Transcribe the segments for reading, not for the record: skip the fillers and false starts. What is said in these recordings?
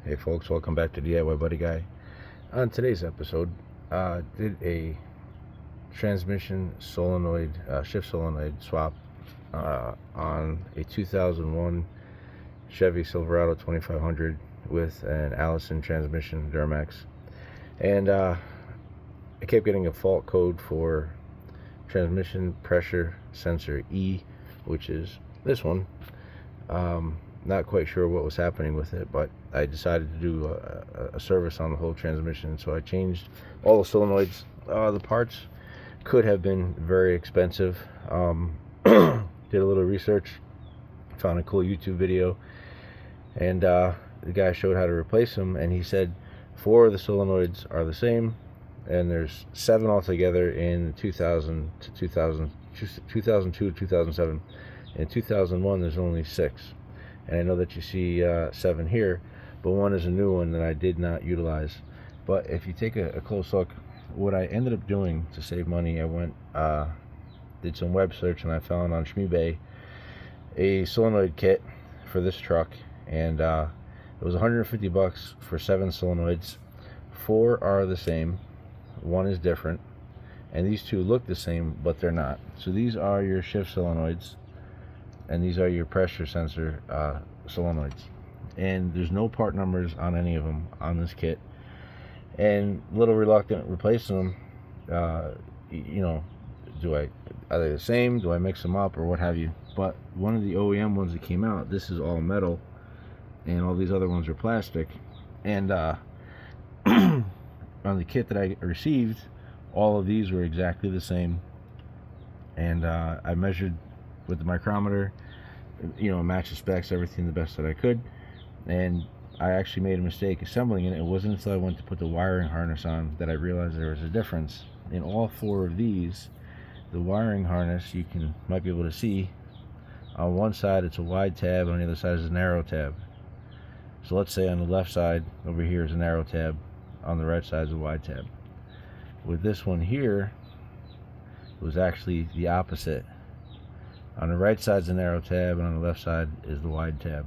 Hey folks, welcome back to DIY Buddy Guy. On today's episode, did a transmission solenoid, shift solenoid swap on a 2001 Chevy Silverado 2500 with an Allison transmission Duramax. And I kept getting a fault code for transmission pressure sensor E, which is this one. Not quite sure what was happening with it, but I decided to do a service on the whole transmission. So I changed all the solenoids. The parts could have been very expensive. Did a little research, found a cool YouTube video, and the guy showed how to replace them, and he said 4 of the solenoids are the same, and there's 7 altogether in 2000 to 2002 to 2007. In 2001 there's only 6. And I know that you see 7 here, but one is a new one that I did not utilize. But if you take a close look, what I ended up doing to save money, I went, did some web search, and I found on Shmeebay a solenoid kit for this truck, and it was 150 bucks for 7 solenoids. 4 are the same, 1 is different, and these 2 look the same, but they're not. So these are your shift solenoids, and these are your pressure sensor solenoids, and there's no part numbers on any of them on this kit, and a little reluctant replacing them. You know, are they the same? Do I mix them up or what have you? But one of the OEM ones that came out, this is all metal, and all these other ones are plastic. And on the kit that I received, all of these were exactly the same, and I measured with the micrometer, you know, match the specs, everything the best that I could. And I actually made a mistake assembling it. It wasn't until I went to put the wiring harness on that I realized there was a difference. In all 4 of these, the wiring harness, you might be able to see, on one side it's a wide tab, on the other side is a narrow tab. So let's say on the left side over here is a narrow tab, on the right side is a wide tab. With this one here, it was actually the opposite. On the right side is the narrow tab, and on the left side is the wide tab.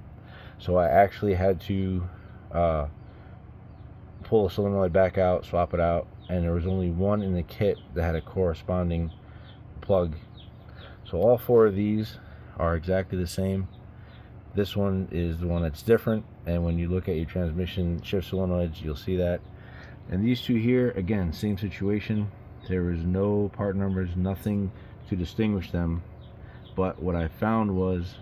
So I actually had to pull a solenoid back out, swap it out, and there was only one in the kit that had a corresponding plug. So all 4 of these are exactly the same. This one is the one that's different, and when you look at your transmission shift solenoids, you'll see that. And these 2 here, again, same situation. There is no part numbers, nothing to distinguish them. But what I found was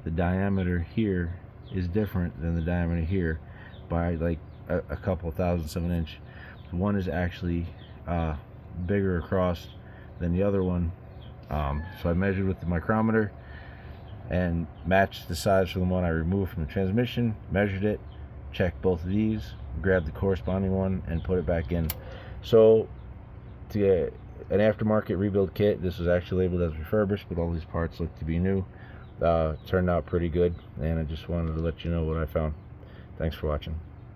the diameter here is different than the diameter here by like a couple thousandths of an inch. One is actually bigger across than the other one. So I measured with the micrometer and matched the size from the one I removed from the transmission, measured it, checked both of these, grabbed the corresponding one, and put it back in. So to get an aftermarket rebuild kit, this was actually labeled as refurbished, but all these parts look to be new. Turned out pretty good, and I just wanted to let you know what I found. Thanks for watching.